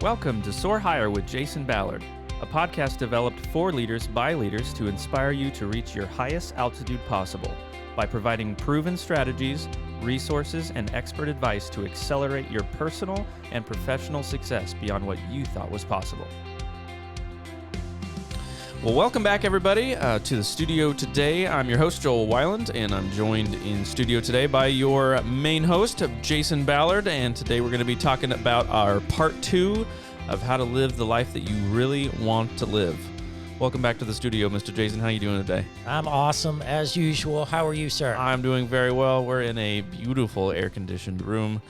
Welcome to Soar Higher with Jason Ballard, a podcast developed for leaders by leaders to inspire you to reach your highest altitude possible by providing proven strategies, resources, and expert advice to accelerate your personal and professional success beyond what you thought was possible. Well, welcome back, everybody, to the studio today. I'm your host, Joel Weiland, and I'm joined in studio today by your main host, Jason Ballard, and today we're going to be talking about our part 2 of how to live the life that you really want to live. Welcome back to the studio, Mr. Jason. How are you doing today? I'm awesome, as usual. How are you, sir? I'm doing very well. We're in a beautiful air-conditioned room,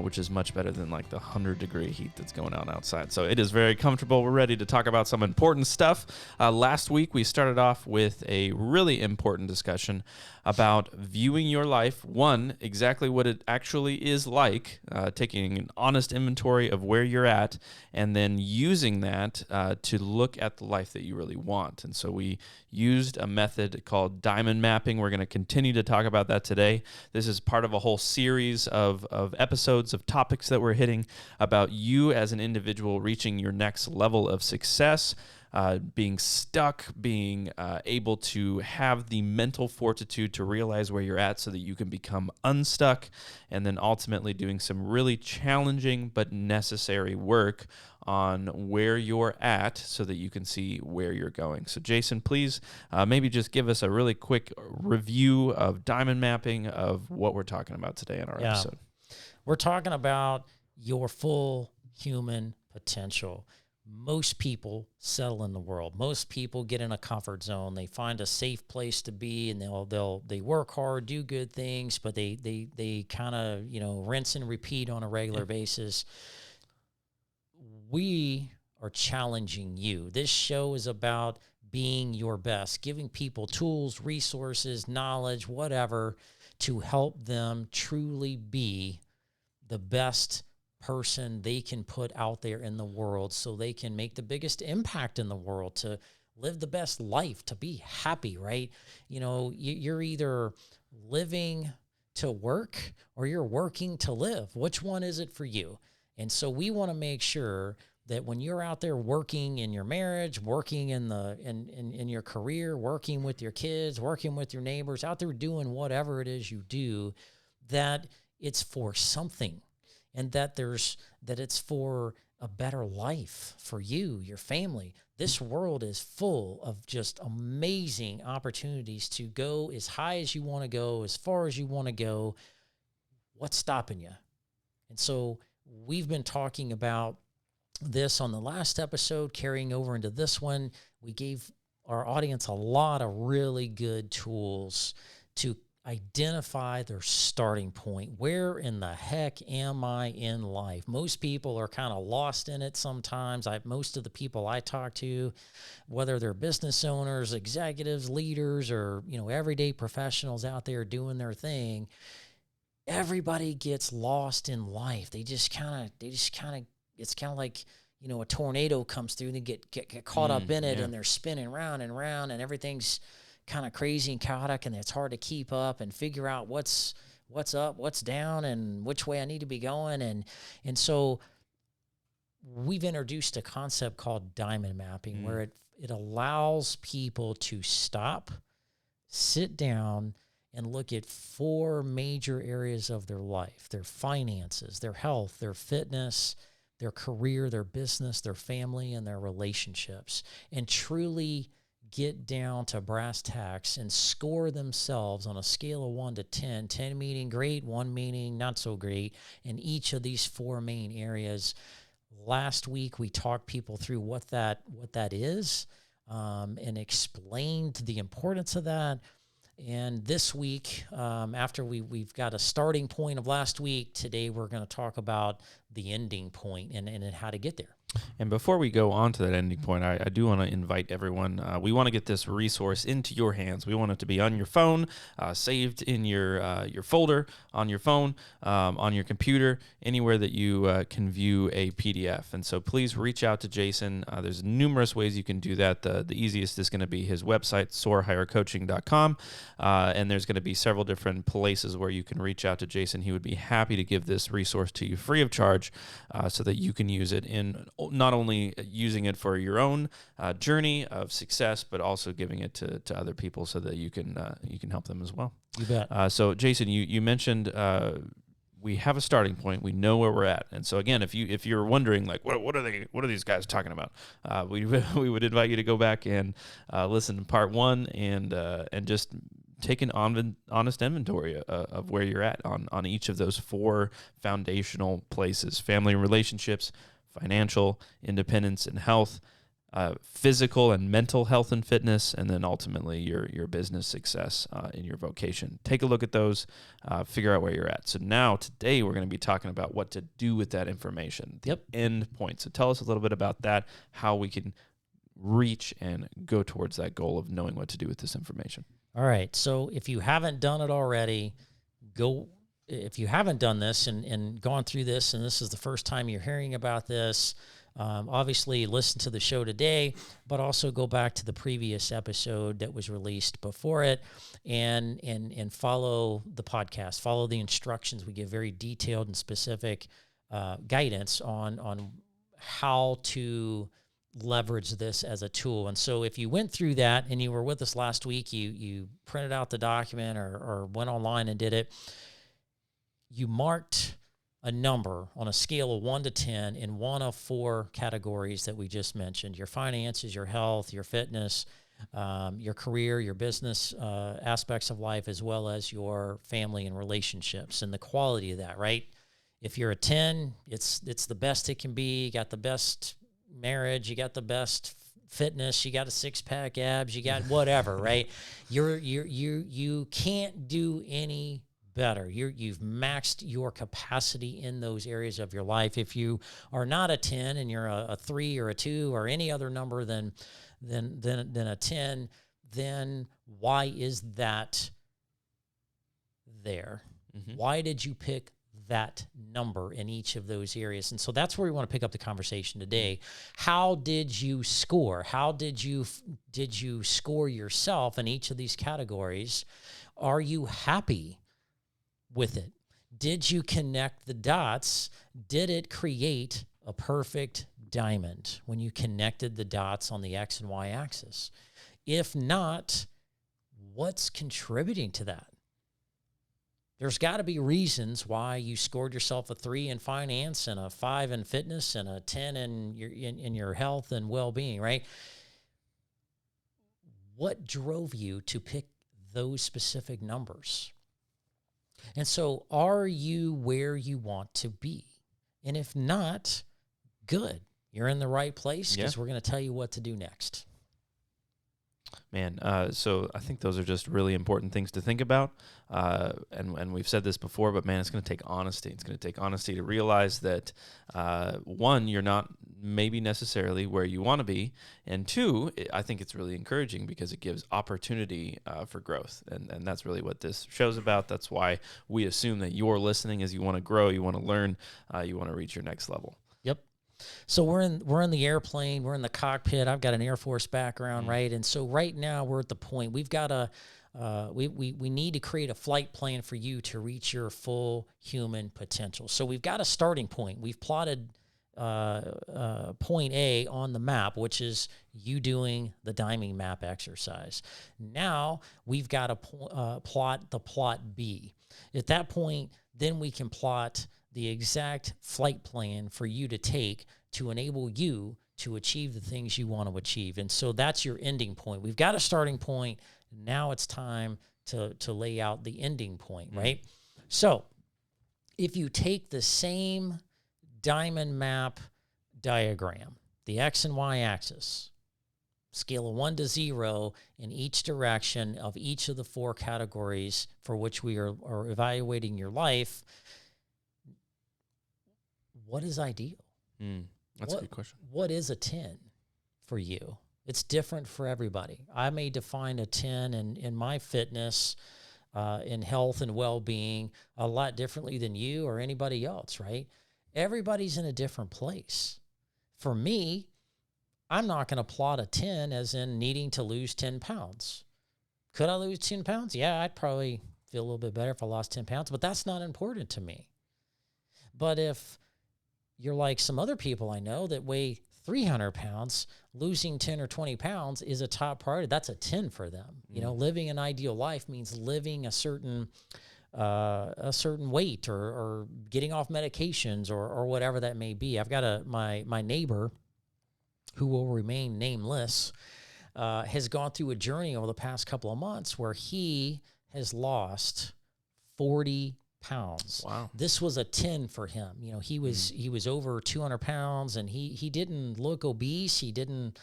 which is much better than like the 100-degree heat that's going on outside. So it is very comfortable. We're ready to talk about some important stuff. Last week, we started off with a really important discussion about viewing your life, one, exactly what it actually is like, taking an honest inventory of where you're at, and then using that to look at the life that you really want. And so we used a method called diamond mapping. We're going to continue to talk about that today. This is part of a whole series of episodes of topics that we're hitting about you as an individual reaching your next level of success, being stuck, being able to have the mental fortitude to realize where you're at so that you can become unstuck, and then ultimately doing some really challenging but necessary work on where you're at so that you can see where you're going. So Jason, please maybe just give us a really quick review of diamond mapping of what we're talking about today in our episode. We're talking about your full human potential. Most people settle in the world. Most people get in a comfort zone. They find a safe place to be, and they work hard, do good things, but they kind of rinse and repeat on a regular basis. We are challenging you. This show is about being your best, giving people tools, resources, knowledge, whatever, to help them truly be the best person they can put out there in the world so they can make the biggest impact in the world, to live the best life, to be happy, right? You're either living to work or you're working to live. Which one is it for you? And so we want to make sure that when you're out there working in your marriage, working in your career, working with your kids, working with your neighbors, out there doing whatever it is you do, that it's for something. And that it's for a better life for you, your family. This world is full of just amazing opportunities to go as high as you want to go, as far as you want to go. What's stopping you? And so we've been talking about this on the last episode, carrying over into this one. We gave our audience a lot of really good tools to identify their starting point. Where in the heck am I in life? Most people are kind of lost in it sometimes. Most of the people I talk to, whether they're business owners, executives, leaders, or everyday professionals out there doing their thing, everybody gets lost in life. It's kind of like a tornado comes through and they get caught up in it, and they're spinning round and round, and everything's kind of crazy and chaotic, and it's hard to keep up and figure out what's up, what's down, and which way I need to be going. And so we've introduced a concept called diamond mapping, where it allows people to stop, sit down, and look at 4 major areas of their life: their finances, their health, their fitness, their career, their business, their family, and their relationships, and truly get down to brass tacks and score themselves on a scale of 1 to 10, 10 meaning great, 1 meaning not so great, in each of these 4 main areas. Last week, we talked people through what that is, and explained the importance of that. And this week, after we've got a starting point of last week, today we're going to talk about the ending point and how to get there. And before we go on to that ending point, I do want to invite everyone. We want to get this resource into your hands. We want it to be on your phone, saved in your folder, on your phone, on your computer, anywhere that you can view a PDF. And so please reach out to Jason. There's numerous ways you can do that. The easiest is going to be his website, soarhighercoaching.com. And there's going to be several different places where you can reach out to Jason. He would be happy to give this resource to you free of charge so that you can use it in not only using it for your own journey of success, but also giving it to other people so that you can help them as well. You bet. So, Jason, you mentioned we have a starting point. We know where we're at, and so again, if you're wondering like what are these guys talking about, we would invite you to go back and listen to part 1 and just take an honest inventory of where you're at on each of those 4 foundational places: family and relationships, financial independence and health, physical and mental health and fitness, and then ultimately your business success in your vocation. Take a look at those, figure out where you're at. So now today we're going to be talking about what to do with that information, the end point. So tell us a little bit about that, how we can reach and go towards that goal of knowing what to do with this information. All right. So if you haven't done it already, if you haven't done this and gone through this, and this is the first time you're hearing about this, obviously listen to the show today, but also go back to the previous episode that was released before it and follow the podcast, follow the instructions. We give very detailed and specific guidance on how to leverage this as a tool. And so if you went through that and you were with us last week, you printed out the document or went online and did it, you marked a number on a scale of 1 to 10 in one of 4 categories that we just mentioned: your finances, your health, your fitness, your career, your business aspects of life, as well as your family and relationships and the quality of that, right? If you're a 10, it's the best it can be. You got the best marriage, you got the best fitness, you got a 6-pack abs, you got whatever, right? You can't do any better. You've maxed your capacity in those areas of your life. If you are not a 10 and you're a 3 or a 2 or any other number than a 10, then why is that there? Mm-hmm. Why did you pick that number in each of those areas? And so that's where we want to pick up the conversation today. How did you score? How did you score yourself in each of these categories? Are you happy with it? Did you connect the dots? Did it create a perfect diamond when you connected the dots on the X and Y axis? If not, what's contributing to that? There's got to be reasons why you scored yourself a 3 in finance and a 5 in fitness and a 10 in your health and well-being, right? What drove you to pick those specific numbers? And so are you where you want to be? And if not, good. You're in the right place because we're going to tell you what to do next. Man, so I think those are just really important things to think about. And we've said this before, but man, it's going to take honesty. It's going to take honesty to realize that, 1, you're not maybe necessarily where you want to be. And 2, I think it's really encouraging because it gives opportunity for growth. And that's really what this show's about. That's why we assume that you're listening as you want to grow, you want to learn, you want to reach your next level. Yep. So we're in the airplane, we're in the cockpit. I've got an Air Force background, right? And so right now we're at the point we've got we need to create a flight plan for you to reach your full human potential. So we've got a starting point. We've plotted point A on the map, which is you doing the diamond map exercise. Now we've got to plot the plot B. At that point, then we can plot the exact flight plan for you to take to enable you to achieve the things you want to achieve. And so that's your ending point. We've got a starting point. Now it's time to lay out the ending point, right? So if you take the same diamond map diagram, the X and Y axis, scale of 1 to 0 in each direction of each of the 4 categories for which we are evaluating your life, what is ideal? That's a good question. What is a 10 for you? It's different for everybody. I may define a 10 in my fitness, in health and well-being a lot differently than you or anybody else, right? Everybody's in a different place. For me, I'm not going to plot a 10 as in needing to lose 10 pounds. Could I lose 10 pounds? Yeah, I'd probably feel a little bit better if I lost 10 pounds, but that's not important to me. But if you're like some other people I know that weigh 300 pounds, losing 10 or 20 pounds is a top priority. That's a 10 for them. You know, living an ideal life means living a certain weight or getting off medications or whatever that may be. I've got my neighbor who will remain nameless, has gone through a journey over the past couple of months where he has lost 40 pounds. Wow. This was a 10 for him. You know, he was over 200 pounds, and he didn't look obese. He didn't,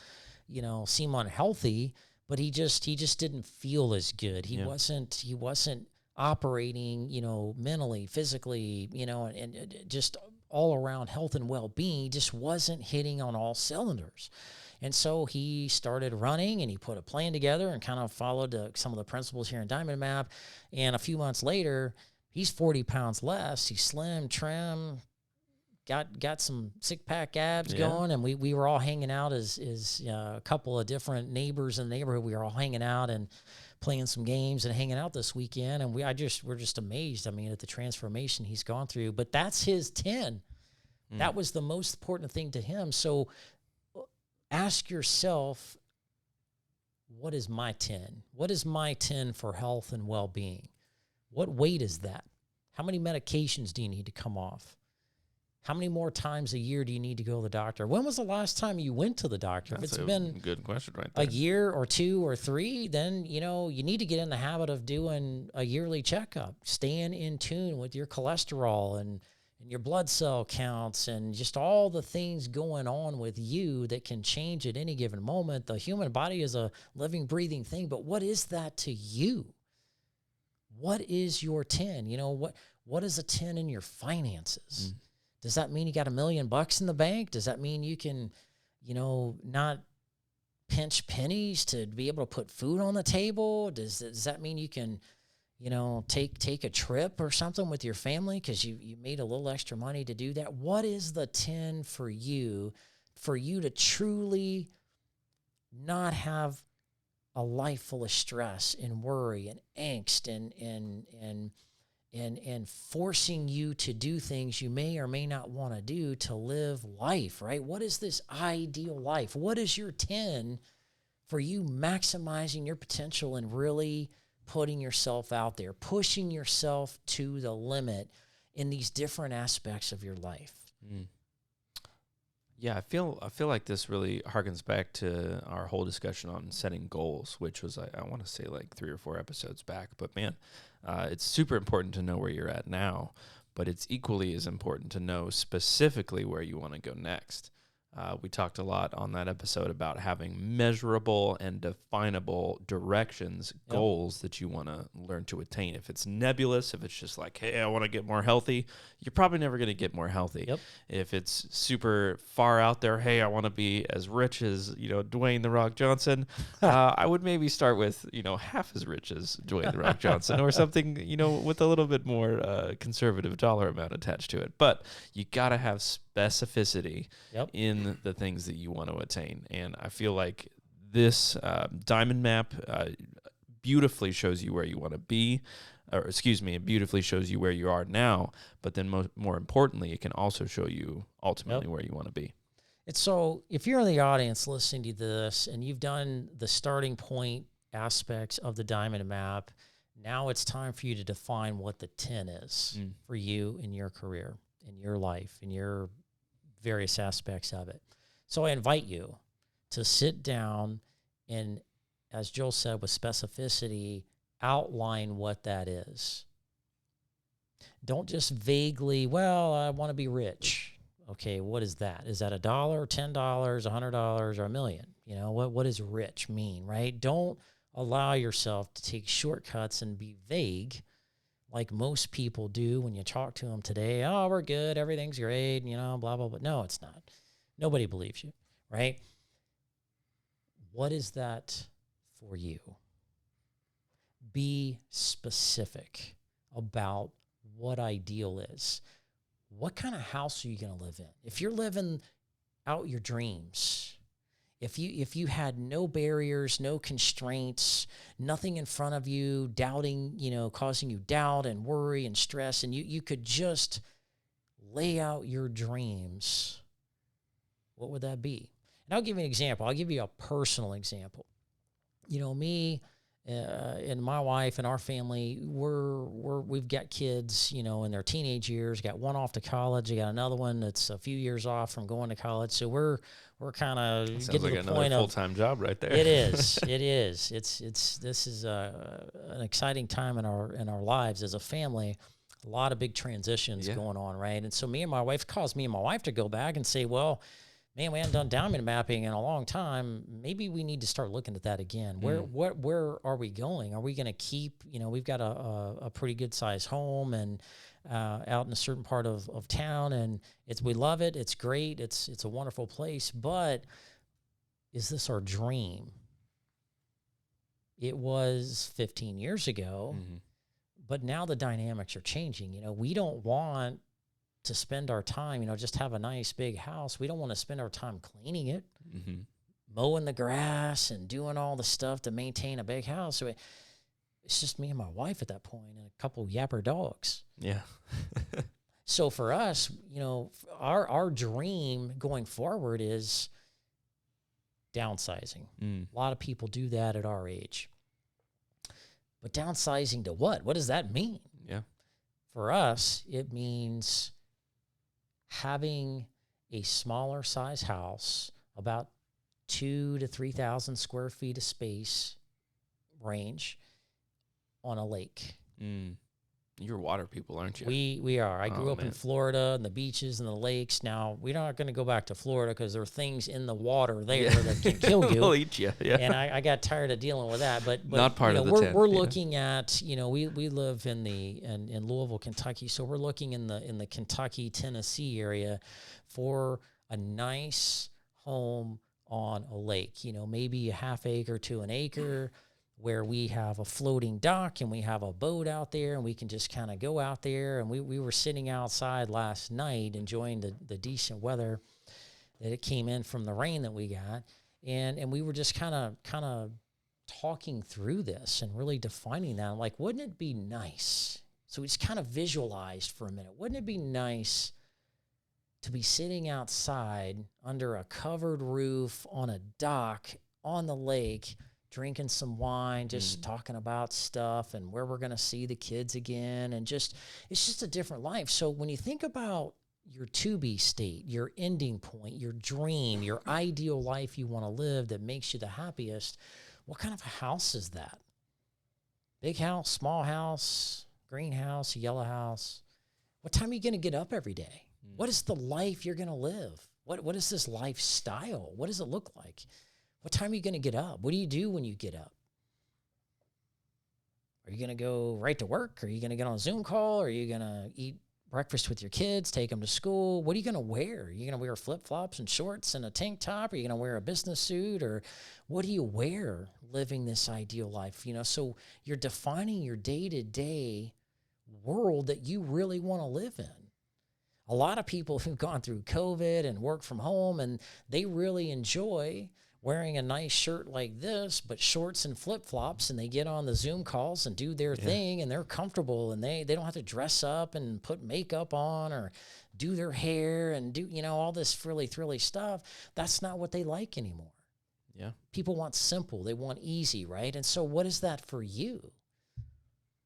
you know, seem unhealthy, but he just didn't feel as good. He wasn't operating, you know, mentally, physically, you know, and just all around health and well-being. He just wasn't hitting on all cylinders. And so he started running, and he put a plan together and kind of followed some of the principles here in Diamond Map. And a few months later, he's 40 pounds less. He's slim, trim, got some six-pack abs going. And we were all hanging out as a couple of different neighbors in the neighborhood. We were all hanging out and playing some games and hanging out this weekend. And we're just amazed, I mean, at the transformation he's gone through. But that's his 10. That was the most important thing to him. So ask yourself, what is my 10? What is my 10 for health and well-being? What weight is that? How many medications do you need to come off? How many more times a year do you need to go to the doctor? When was the last time you went to the doctor? That's if it's been good question right there. a year or 2 or 3, then, you know, you need to get in the habit of doing a yearly checkup, staying in tune with your cholesterol and your blood cell counts and just all the things going on with you that can change at any given moment. The human body is a living, breathing thing, but what is that to you? What is your 10? You know, what is a 10 in your finances? Does that mean you got $1 million in the bank? Does that mean you can, you know, not pinch pennies to be able to put food on the table? Does that mean you can, you know, take a trip or something with your family because you made a little extra money to do that? What is the 10 for you to truly not have a life full of stress and worry and angst and forcing you to do things you may or may not want to do to live life, right? What is this ideal life? What is your 10 for you maximizing your potential and really putting yourself out there, pushing yourself to the limit in these different aspects of your life? Yeah, I feel like this really harkens back to our whole discussion on setting goals, which was, I want to say, like 3 or 4 episodes back. But man, it's super important to know where you're at now, but it's equally as important to know specifically where you want to go next. We talked a lot on that episode about having measurable and definable directions, goals that you want to learn to attain. If it's nebulous, if it's just like, hey, I want to get more healthy, you're probably never going to get more healthy. If it's super far out there, hey, I want to be as rich as, you know, Dwayne "The Rock" Johnson, I would maybe start with, you know, half as rich as Dwayne "The Rock" Johnson, or something, you know, with a little bit more conservative dollar amount attached to it. But you got to have specificity in the things that you want to attain. And I feel like this diamond map beautifully shows you where you want to be, or excuse me, it beautifully shows you where you are now, but then more importantly, it can also show you ultimately where you want to be. And so if you're in the audience listening to this and you've done the starting point aspects of the diamond map, now it's time for you to define what the 10 is for you in your career, in your life, in your various aspects of it. So I invite you to sit down and, as Joel said, with specificity, outline what that is. Don't just vaguely, well, I want to be rich. Okay, what is that? Is that $1, $10, $100, or $1 million? You know, what does rich mean, right? Don't allow yourself to take shortcuts and be vague like most people do when you talk to them today. Oh, we're good, everything's great, you know, blah, blah, blah. No, it's not. Nobody believes you, right? What is that for you? Be specific about what ideal is. What kind of house are you going to live in? If you're living out your dreams, if you had no barriers, no constraints, nothing in front of you, doubting, causing you doubt and worry and stress, and you could just lay out your dreams, what would that be? And I'll give you an example. I'll give you a personal example. Me and my wife and our family, we've got kids, in their teenage years. Got one off to college. I got another one that's a few years off from going to college. So we're kind of getting like to the point of full-time job right there. It is. It is. This is an exciting time in our lives as a family. A lot of big transitions going on, right? And so me and my wife caused me and my wife to go back and say, well, man, we haven't done diamond mapping in a long time. Maybe we need to start looking at that again. Where are we going? Are we going to keep, we've got a pretty good sized home and out in a certain part of town, and we love it. It's great. It's a wonderful place, but is this our dream? It was 15 years ago, but now the dynamics are changing. We don't want to spend our time, just have a nice big house. We don't want to spend our time cleaning it, mowing the grass and doing all the stuff to maintain a big house. So it's just me and my wife at that point and a couple yapper dogs. Yeah. So for us, our dream going forward is downsizing. A lot of people do that at our age. But downsizing to what? What does that mean? Yeah. For us, it means having a smaller size house, about 2,000 to 3,000 square feet of space range on a lake. You're water people, aren't you? We are. I grew up in Florida and the beaches and the lakes. Now, we're not going to go back to Florida because there are things in the water there that can kill you. They'll eat you. Yeah. And I got tired of dealing with that. But not part of the tent. We're looking at, we live in Louisville, Kentucky. So we're looking in the Kentucky, Tennessee area for a nice home on a lake, maybe a half acre to an acre, where we have a floating dock and we have a boat out there and we can just kind of go out there. And we were sitting outside last night enjoying the decent weather that it came in from the rain that we got. And we were just kind of talking through this and really defining that. Like, wouldn't it be nice? So we just kind of visualized for a minute. Wouldn't it be nice to be sitting outside under a covered roof on a dock on the lake, drinking some wine, just talking about stuff and where we're going to see the kids again. And it's just a different life. So when you think about your to-be state, your ending point, your dream, your ideal life you want to live that makes you the happiest, what kind of a house is that? Big house, small house, greenhouse, yellow house? What time are you going to get up every day? What is the life you're going to live? What is this lifestyle? What does it look like? What time are you going to get up? What do you do when you get up? Are you going to go right to work? Are you going to get on a Zoom call? Are you going to eat breakfast with your kids, take them to school? What are you going to wear? Are you going to wear flip-flops and shorts and a tank top? Are you going to wear a business suit? Or what do you wear living this ideal life? So you're defining your day-to-day world that you really want to live in. A lot of people who've gone through COVID and work from home, and they really enjoy wearing a nice shirt like this, but shorts and flip-flops, and they get on the Zoom calls and do their thing, and they're comfortable, and they don't have to dress up and put makeup on or do their hair and do, all this frilly stuff. That's not what they like anymore. Yeah. People want simple. They want easy, right? And so what is that for you?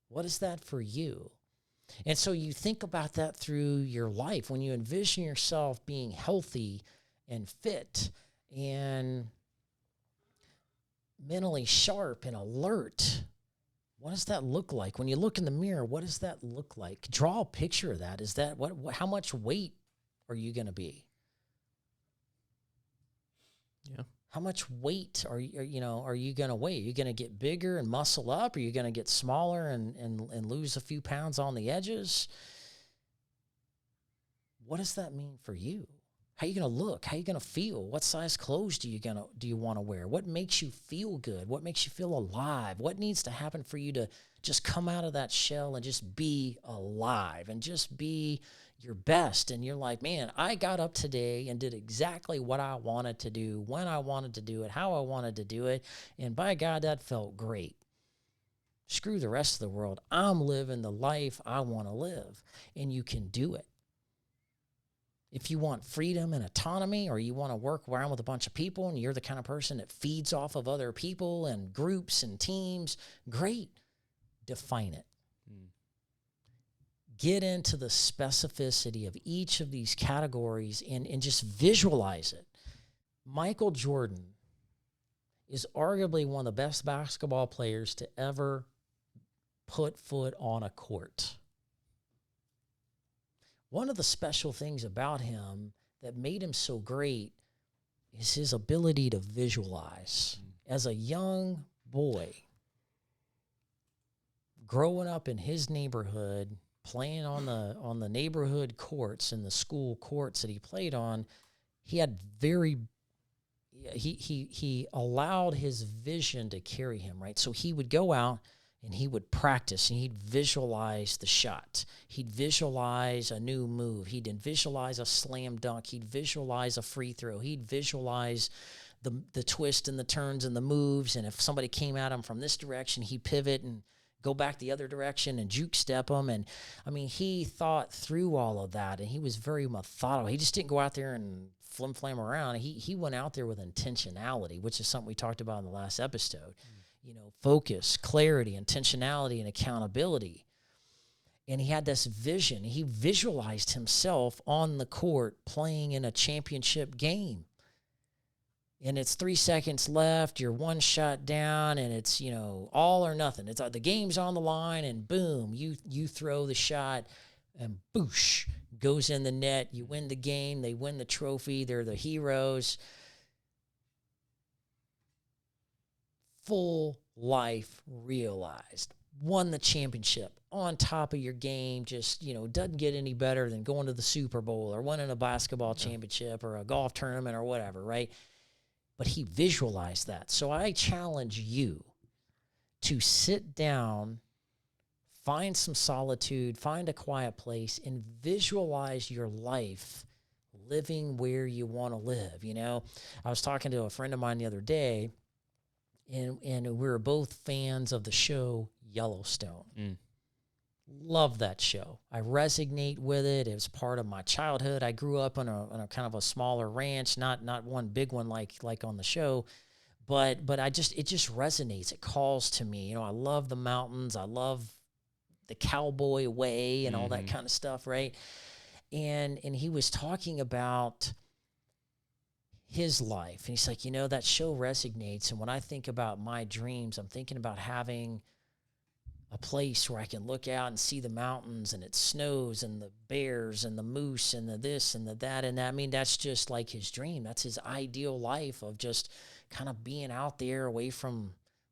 What is that for you? And so you think about that through your life. When you envision yourself being healthy and fit and mentally sharp and alert, what does that look like? When you look in the mirror, what does that look like? Draw a picture of that. Is that how much weight are you going to be? Yeah. How much weight are you going to weigh? Are you going to get bigger and muscle up? Are you going to get smaller and lose a few pounds on the edges? What does that mean for you? How you going to look? How you going to feel? What size clothes do you want to wear? What makes you feel good? What makes you feel alive? What needs to happen for you to just come out of that shell and just be alive and just be your best? And you're like, man, I got up today and did exactly what I wanted to do, when I wanted to do it, how I wanted to do it. And by God, that felt great. Screw the rest of the world. I'm living the life I want to live, and you can do it. If you want freedom and autonomy, or you want to work around with a bunch of people and you're the kind of person that feeds off of other people and groups and teams, great. Define it. Get into the specificity of each of these categories and just visualize it. Michael Jordan is arguably one of the best basketball players to ever put foot on a court. One of the special things about him that made him so great is his ability to visualize. As a young boy, growing up in his neighborhood, playing on the neighborhood courts and the school courts that he played on, he allowed his vision to carry him, right? So he would go out and he would practice, and he'd visualize the shot. He'd visualize a new move. He'd visualize a slam dunk. He'd visualize a free throw. He'd visualize the twist and the turns and the moves. And if somebody came at him from this direction, he'd pivot and go back the other direction and juke step them. And, I mean, he thought through all of that, and he was very methodical. He just didn't go out there and flim-flam around. He went out there with intentionality, which is something we talked about in the last episode. Focus, clarity, intentionality, and accountability. And he had this vision. He visualized himself on the court playing in a championship game. And it's 3 seconds left, you're one shot down, and it's, all or nothing. It's the game's on the line, and boom, you throw the shot, and boosh, goes in the net. You win the game. They win the trophy. They're the heroes. Full life realized. Won the championship, on top of your game, just, doesn't get any better than going to the Super Bowl or winning a basketball championship or a golf tournament or whatever, right? But he visualized that. So I challenge you to sit down, find some solitude, find a quiet place, and visualize your life living where you want to live. I was talking to a friend of mine the other day, and we were both fans of the show Yellowstone. Love that show. I resonate with it. It was part of my childhood. I grew up on a kind of a smaller ranch, not one big one like on the show, but it just resonates. It calls to me. I love the mountains. I love the cowboy way and all that kind of stuff, right? And he was talking about his life. And he's like, that show resonates. And when I think about my dreams, I'm thinking about having a place where I can look out and see the mountains, and it snows, and the bears and the moose and the this and the that and that. I mean, that's just like his dream. That's his ideal life, of just kind of being out there away from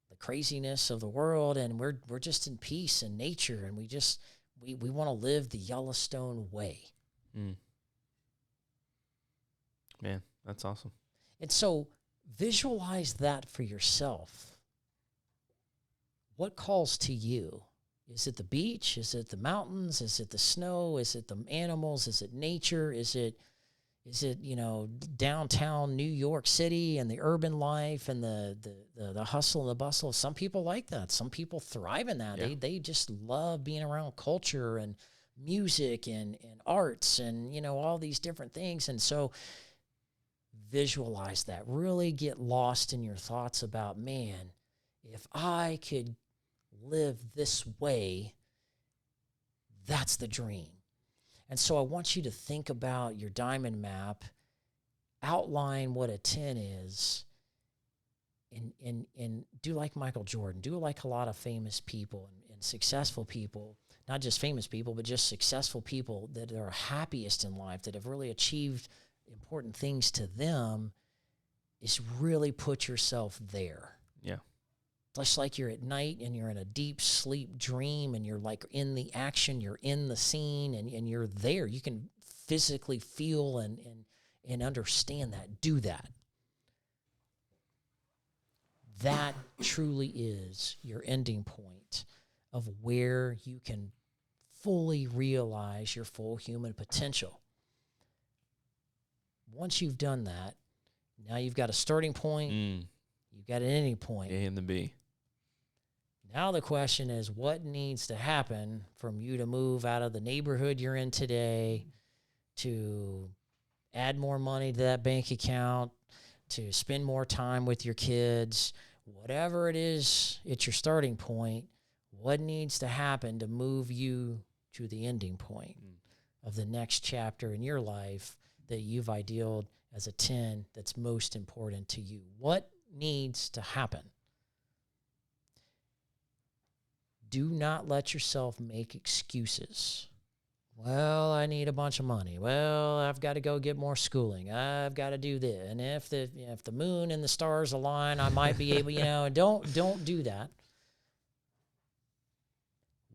the craziness of the world. And we're just in peace and nature. And we want to live the Yellowstone way. Man, that's awesome. And so visualize that for yourself. What calls to you? Is it the beach? Is it the mountains? Is it the snow? Is it the animals? Is it nature? Is it downtown New York City and the urban life and the hustle and the bustle? Some people like that. Some people thrive in that. Yeah. They just love being around culture and music and arts and all these different things. And so visualize that. Really get lost in your thoughts about, man, if I could live this way, that's the dream. And so I want you to think about your diamond map, outline what a 10 is, and do like Michael Jordan, do like a lot of famous people and successful people, not just famous people, but just successful people that are happiest in life, that have really achieved important things to them, is really put yourself there. Yeah. Just like you're at night and you're in a deep sleep dream and you're like in the action, you're in the scene and you're there. You can physically feel and and understand that. Do that. That truly is your ending point of where you can fully realize your full human potential. Once you've done that, now you've got a starting point, you've got an ending point. A and the B. Now the question is, what needs to happen from you to move out of the neighborhood you're in today, to add more money to that bank account, to spend more time with your kids, whatever it is, it's your starting point. What needs to happen to move you to the ending point of the next chapter in your life that you've idealed as a 10 that's most important to you? What needs to happen? Do not let yourself make excuses. Well, I need a bunch of money. Well, I've got to go get more schooling. I've got to do this. And if the moon and the stars align, I might be able, don't do that.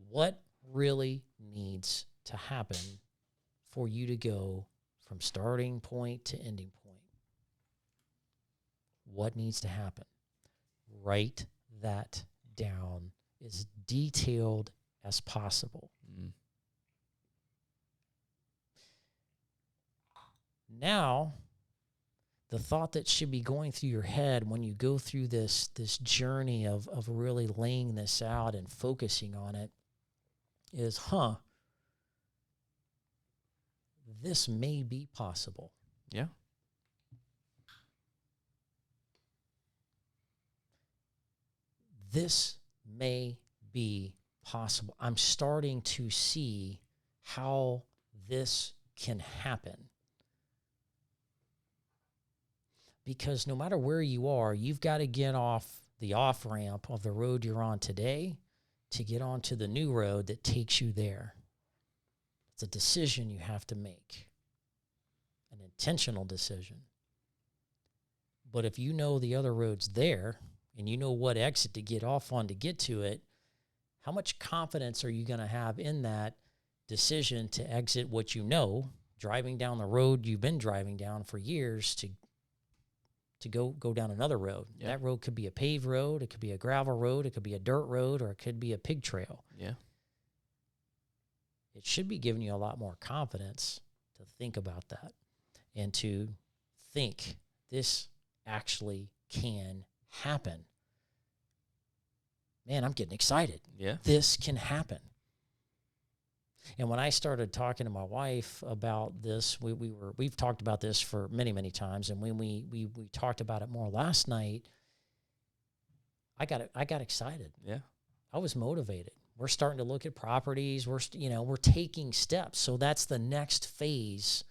What really needs to happen for you to go from starting point to ending point? What needs to happen? Write that down as detailed as possible. Now, the thought that should be going through your head when you go through this journey of really laying this out and focusing on it is, this may be possible. Yeah. This may be possible. I'm starting to see how this can happen. Because no matter where you are, you've got to get off the off-ramp of the road you're on today to get onto the new road that takes you there. It's a decision you have to make, an intentional decision. But if you know the other road's there and you know what exit to get off on to get to it, how much confidence are you going to have in that decision to exit what you know, driving down the road you've been driving down for years to go down another road? Yeah. That road could be a paved road, it could be a gravel road, it could be a dirt road, or it could be a pig trail. Yeah. It should be giving you a lot more confidence to think about that and to think this actually can happen. Man, I'm getting excited. Yeah. This can happen. And when I started talking to my wife about this, we've talked about this for many, many times. And when we talked about it more last night, I got excited. Yeah. I was motivated. We're starting to look at properties. We're taking steps. So that's the next phase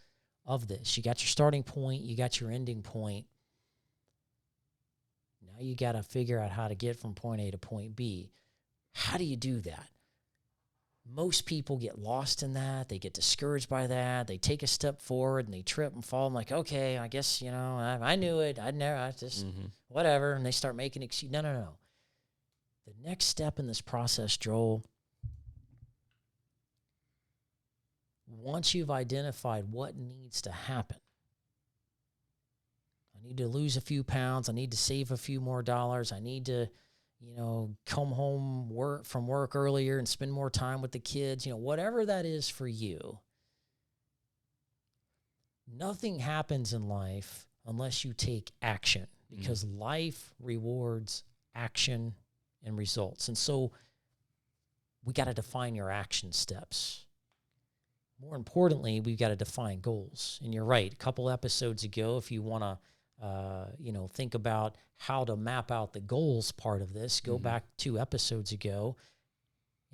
of this. You got your starting point. You got your ending point. Now you got to figure out how to get from point A to point B. How do you do that? Most people get lost in that. They get discouraged by that. They take a step forward and they trip and fall. I'm like, okay, I guess, I knew it. I just, whatever. And they start making excuses. No. The next step in this process, Joel, once you've identified what needs to happen, I need to lose a few pounds. I need to save a few more dollars. I need to, come home from work earlier and spend more time with the kids, whatever that is for you. Nothing happens in life unless you take action, because life rewards action and results. And so we got to define your action steps. More importantly, we've got to define goals. And you're right. A couple episodes ago, if you want to, think about how to map out the goals part of this, go back 2 episodes ago,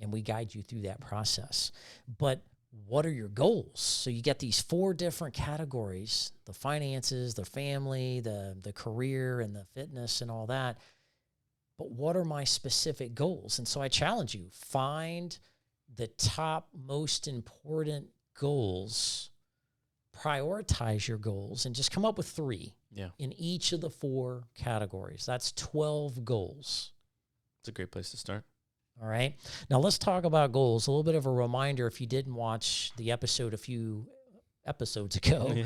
and we guide you through that process. But what are your goals? So you get these 4 different categories: the finances, the family, the career, and the fitness and all that. But what are my specific goals? And so I challenge you, find the top most important goals, prioritize your goals, and just come up with 3 in each of the 4 categories. That's 12 goals. It's a great place to start. All right. Now let's talk about goals. A little bit of a reminder, if you didn't watch the episode a few episodes ago,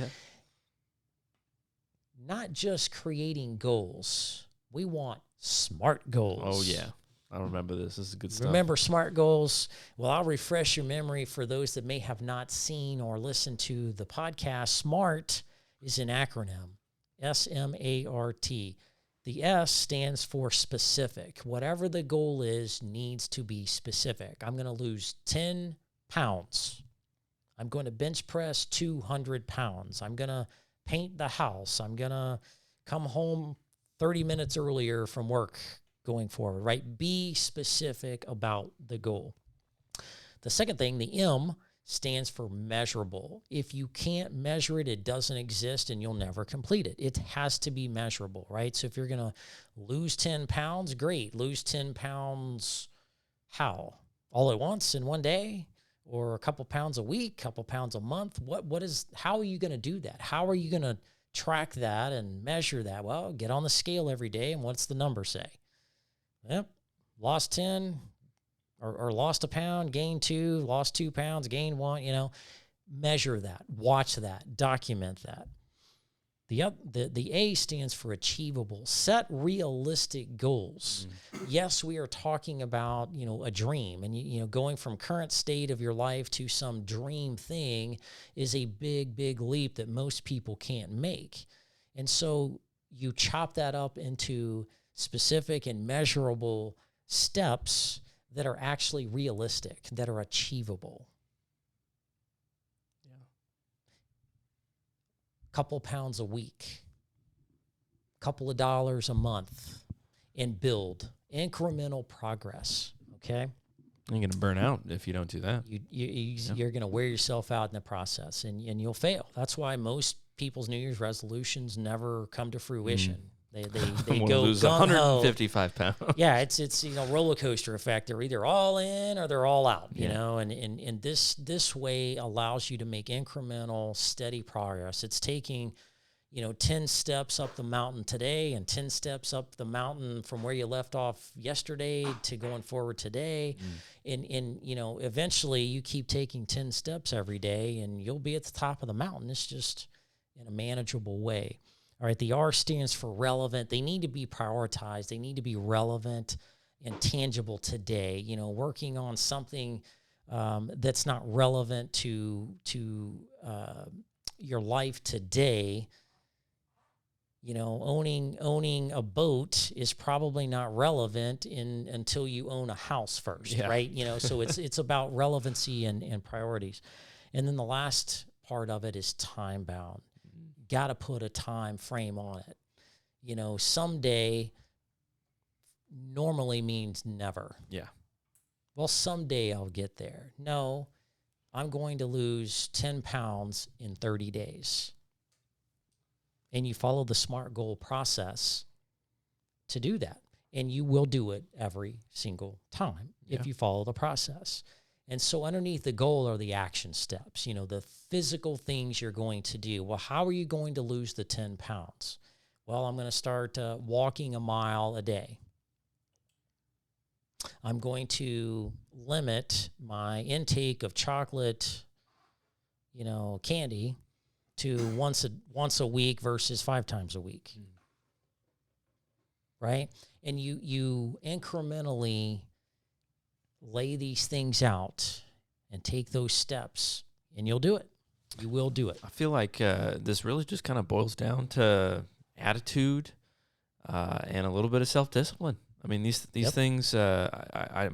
not just creating goals. We want SMART goals. Oh, yeah. I remember this. This is good stuff. Remember SMART goals? Well, I'll refresh your memory for those that may have not seen or listened to the podcast. SMART is an acronym, SMART. The S stands for specific. Whatever the goal is needs to be specific. I'm going to lose 10 pounds. I'm going to bench press 200 pounds. I'm going to paint the house. I'm going to come home 30 minutes earlier from work going forward, right? Be specific about the goal. The second thing, the M, stands for measurable. If you can't measure it, it doesn't exist and you'll never complete it. It has to be measurable, right? So if you're going to lose 10 pounds, great. Lose 10 pounds how? All at once in one day? Or a couple pounds a week, couple pounds a month? How are you going to do that? How are you going to track that and measure that? Well, get on the scale every day, and what's the number say? Yep, lost 10 or lost a pound, gained 2, lost 2 pounds, gained 1, measure that, watch that, document that. The A stands for achievable. Set realistic goals. Yes, we are talking about, a dream, and going from current state of your life to some dream thing is a big, big leap that most people can't make. And so you chop that up into specific and measurable steps that are actually realistic, that are achievable. Couple pounds a week, couple of dollars a month, and build incremental progress, okay? You're going to burn out if you don't do that. You're going to wear yourself out in the process, and you'll fail. That's why most people's New Year's resolutions never come to fruition. They go lose gung-ho. 155 pounds. Yeah, it's roller coaster effect. They're either all in or they're all out. And this way allows you to make incremental, steady progress. It's taking 10 steps up the mountain today and 10 steps up the mountain from where you left off yesterday to going forward today. And eventually you keep taking 10 steps every day and you'll be at the top of the mountain. It's just in a manageable way. All right, the R stands for relevant. They need to be prioritized. They need to be relevant and tangible today. Working on something that's not relevant to your life today. Owning a boat is probably not relevant until you own a house first, right? So it's about relevancy and priorities. And then the last part of it is time bound. Got to put a time frame on it. Someday normally means never. Yeah. Well, someday I'll get there. No, I'm going to lose 10 pounds in 30 days. And you follow the SMART goal process to do that. And you will do it every single time if you follow the process. And so underneath the goal are the action steps, the physical things you're going to do. Well, how are you going to lose the 10 pounds? Well, I'm going to start walking a mile a day. I'm going to limit my intake of chocolate, candy to once a week versus 5 times a week. Right? And you incrementally lay these things out and take those steps, and you'll do it. You will do it. I feel like this really just kind of boils down to attitude and a little bit of self-discipline. I mean, these things, I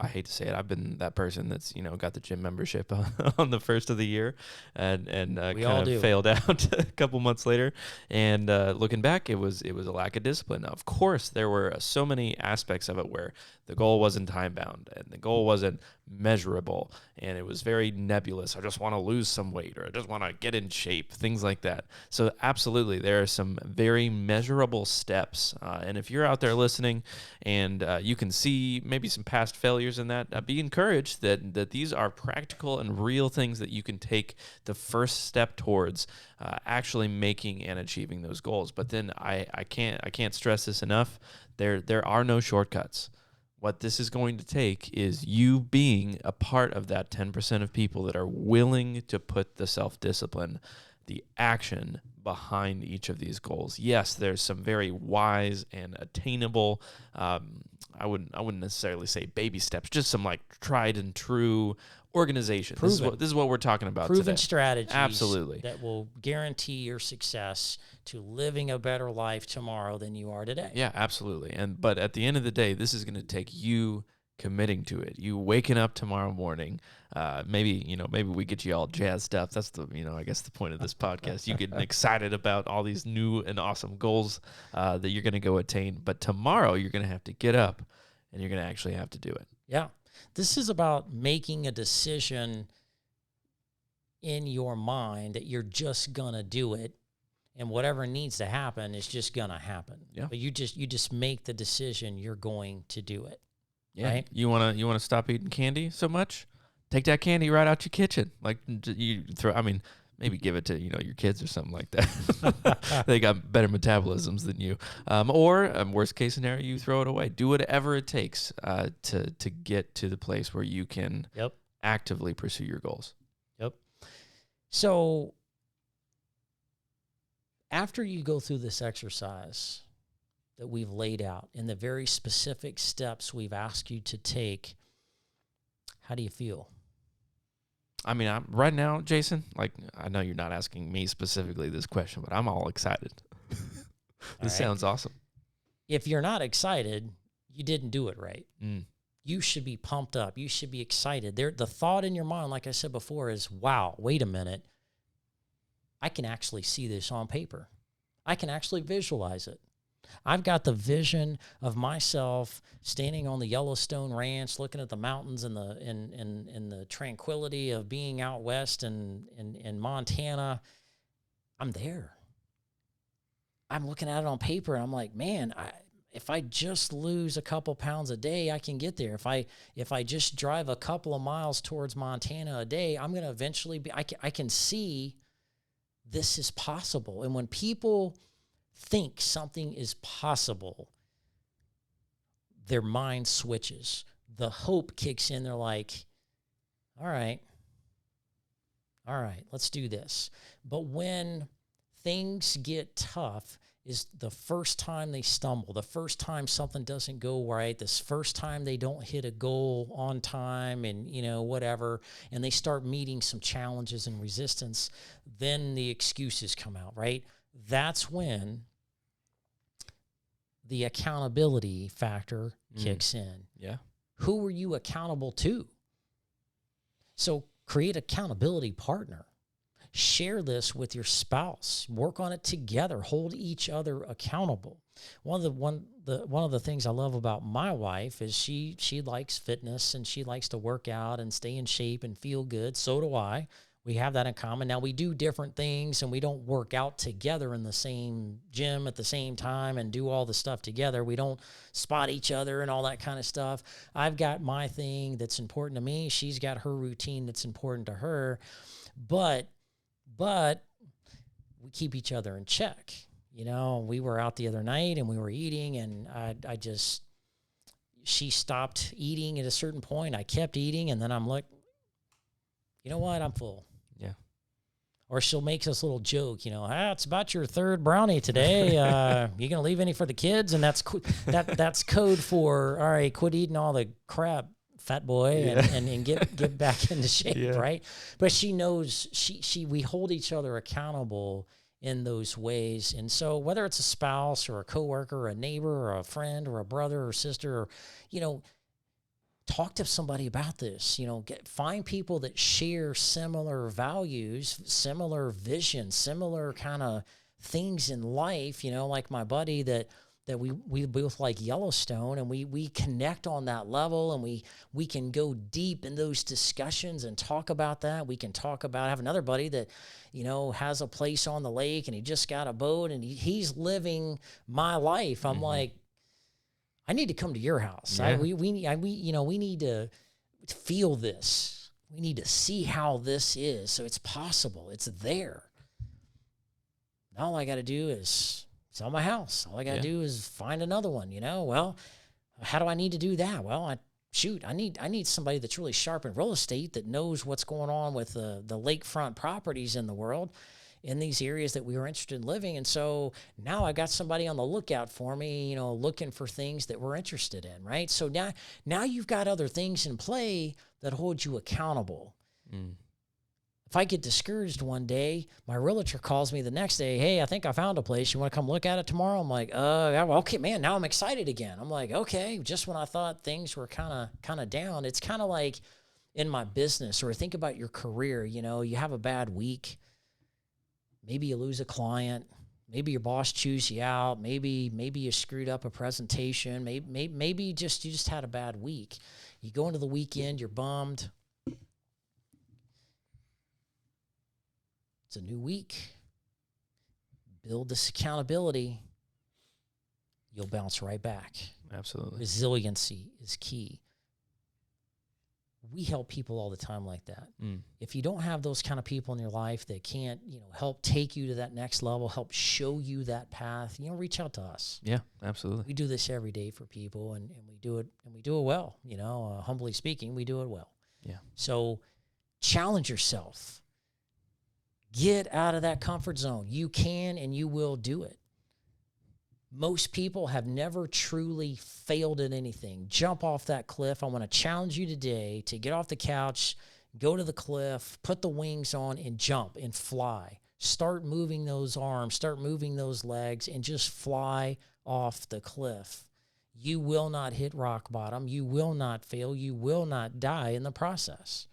hate to say it, I've been that person that's, got the gym membership on the first of the year and kind of failed out a couple months later. And looking back, it was a lack of discipline. Now, of course, there were so many aspects of it where the goal wasn't time-bound and the goal wasn't measurable and it was very nebulous. I just want to lose some weight or I just want to get in shape, things like that. So absolutely, there are some very measurable steps. And if you're out there listening and you can see maybe some past failures in that, be encouraged that these are practical and real things that you can take the first step towards actually making and achieving those goals. But then I can't stress this enough. There are no shortcuts. What this is going to take is you being a part of that 10% of people that are willing to put the self-discipline the action behind each of these goals. Yes, there's some very wise and attainable, I wouldn't necessarily say baby steps, just some like tried and true organization. This is what we're talking about Proven today. strategies Absolutely. that will guarantee your success to living a better life tomorrow than you are today. Yeah, absolutely. But at the end of the day, this is going to take you committing to it. You waking up tomorrow morning. Maybe we get you all jazzed up. That's I guess the point of this podcast. You getting excited about all these new and awesome goals that you're going to go attain. But tomorrow you're going to have to get up and you're going to actually have to do it. Yeah. This is about making a decision in your mind that you're just going to do it, and whatever needs to happen is just going to happen. Yeah. But you just make the decision you're going to do it. Yeah. Right? You want to stop eating candy so much? Take that candy right out your kitchen. Like maybe give it to, your kids or something like that. They got better metabolisms than you. Or worst case scenario, you throw it away. Do whatever it takes to get to the place where you can actively pursue your goals. Yep. So after you go through this exercise that we've laid out and the very specific steps we've asked you to take, how do you feel? I mean, right now, Jason, like, I know you're not asking me specifically this question, but I'm all excited. This sounds awesome. If you're not excited, you didn't do it right. Mm. You should be pumped up. You should be excited. The thought in your mind, like I said before, is, wow, wait a minute. I can actually see this on paper. I can actually visualize it. I've got the vision of myself standing on the Yellowstone Ranch, looking at the mountains and the tranquility of being out west in Montana. I'm there. I'm looking at it on paper, and I'm like, man, if I just lose a couple pounds a day, I can get there. If I just drive a couple of miles towards Montana a day, I'm going to eventually be. I can see this is possible. And when people think something is possible, their mind switches. The hope kicks in. They're like, all right, let's do this. But when things get tough is the first time they stumble, the first time something doesn't go right, this first time they don't hit a goal on time and, whatever, and they start meeting some challenges and resistance, then the excuses come out, right? That's when the accountability factor kicks in. Yeah. Who are you accountable to? So create an accountability partner. Share this with your spouse. Work on it together. Hold each other accountable. One of the things I love about my wife is she likes fitness and she likes to work out and stay in shape and feel good. So do I. We have that in common. Now, we do different things, and we don't work out together in the same gym at the same time and do all the stuff together. We don't spot each other and all that kind of stuff. I've got my thing that's important to me. She's got her routine that's important to her. But we keep each other in check. We were out the other night, and we were eating, and she stopped eating at a certain point. I kept eating, and then I'm like, you know what? I'm full. Yeah. Or she'll make this little joke, it's about your third brownie today. You gonna leave any for the kids? And that's that's code for, all right, quit eating all the crap, fat boy, and get back into shape, right? But she knows we hold each other accountable in those ways. And so whether it's a spouse or a coworker or a neighbor or a friend or a brother or sister, or, talk to somebody about this, find people that share similar values, similar visions, similar kind of things in life, like my buddy that we both like Yellowstone, and we connect on that level, and we can go deep in those discussions and talk about that. We can talk about, I have another buddy that, has a place on the lake, and he just got a boat, and he's living my life. I'm like, I need to come to your house. Yeah. We need to feel this. We need to see how this is. So it's possible. It's there. Now all I got to do is sell my house. All I got to do is find another one, Well, how do I need to do that? Well, I need somebody that's really sharp in real estate that knows what's going on with the lakefront properties in the world. in these areas that we were interested in living. And so now I got somebody on the lookout for me, looking for things that we're interested in, right? So now you've got other things in play that hold you accountable. If I get discouraged one day, my realtor calls me the next day, hey, I think I found a place. You want to come look at it tomorrow? I'm like, okay, man, now I'm excited again. I'm like, okay, just when I thought things were kind of down. It's kind of like in my business, or think about your career. You have a bad week. Maybe you lose a client. Maybe your boss chews you out. Maybe you screwed up a presentation. Maybe you just had a bad week. You go into the weekend, you're bummed. It's a new week. Build this accountability. You'll bounce right back. Absolutely. Resiliency is key. We help people all the time like that. If you don't have those kind of people in your life that can't, help take you to that next level, help show you that path, reach out to us. Yeah, absolutely. We do this every day for people, and we do it well. Humbly speaking, we do it well. Yeah. So challenge yourself. Get out of that comfort zone. You can and you will do it. Most people have never truly failed at anything. Jump off that cliff. I want to challenge you today to get off the couch, go to the cliff, put the wings on, and jump and fly. Start moving those arms, start moving those legs, and just fly off the cliff. You will not hit rock bottom. You will not fail. You will not die in the process.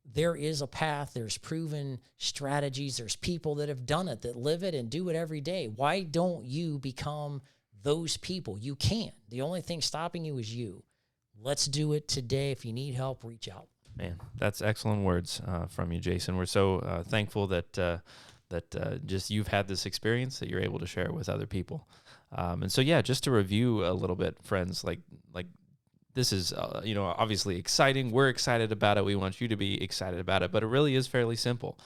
There is a path. There's proven strategies. There's people that have done it, that live it and do it every day. Why don't you become those people? You can. The only thing stopping you is you. Let's do it today. If you need help, reach out. Man, that's excellent words from you, Jason. We're so thankful that just you've had this experience that you're able to share with other people. And so, yeah, just to review a little bit, friends, like this is, obviously exciting. We're excited about it. We want you to be excited about it, but it really is fairly simple.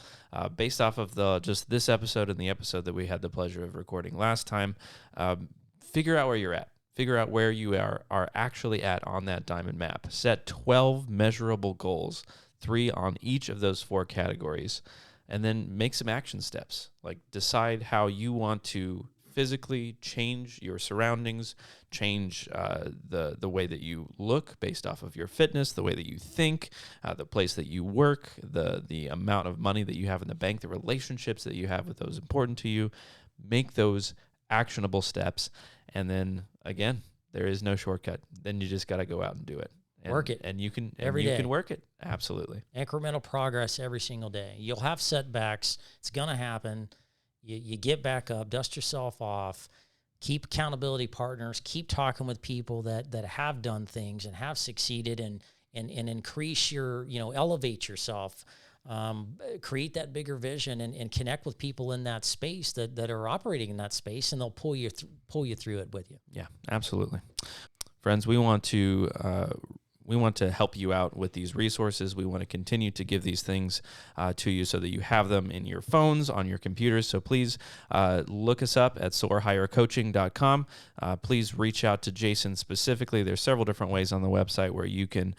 Based off of just this episode and the episode that we had the pleasure of recording last time, figure out where you're at. Figure out where you are actually at on that diamond map. Set 12 measurable goals, 3 on each of those 4 categories, and then make some action steps. Like decide how you want to physically change your surroundings, change the way that you look based off of your fitness, the way that you think, the place that you work, the amount of money that you have in the bank, the relationships that you have with those important to you. Make those actionable steps, and then again, there is no shortcut. Then you just got to go out and do it. Work it. And you can every day. You can work it. Absolutely. Incremental progress every single day. You'll have setbacks. It's going to happen. You get back up, dust yourself off, keep accountability partners, keep talking with people that have done things and have succeeded, and increase your, elevate yourself, create that bigger vision, and connect with people in that space that are operating in that space, and they'll pull you through it with you. Yeah, absolutely. Friends, we want to help you out with these resources. We want to continue to give these things to you so that you have them in your phones, on your computers. So please look us up at soarhighercoaching.com. Please reach out to Jason specifically. There's several different ways on the website where you can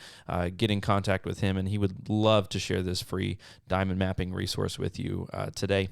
get in contact with him, and he would love to share this free diamond mapping resource with you today.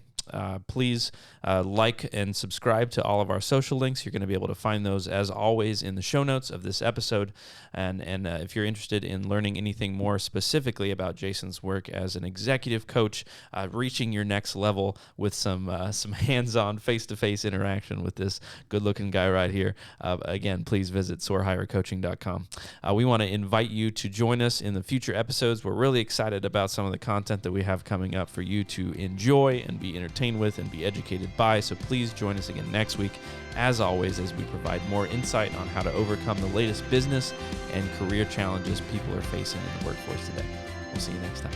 Please like and subscribe to all of our social links. You're going to be able to find those, as always, in the show notes of this episode. And if you're interested in learning anything more specifically about Jason's work as an executive coach, reaching your next level with some hands-on, face-to-face interaction with this good-looking guy right here, again, please visit soarhighercoaching.com. We want to invite you to join us in the future episodes. We're really excited about some of the content that we have coming up for you to enjoy and be entertained with and be educated by. So please join us again next week, as always, as we provide more insight on how to overcome the latest business and career challenges people are facing in the workforce today. We'll see you next time.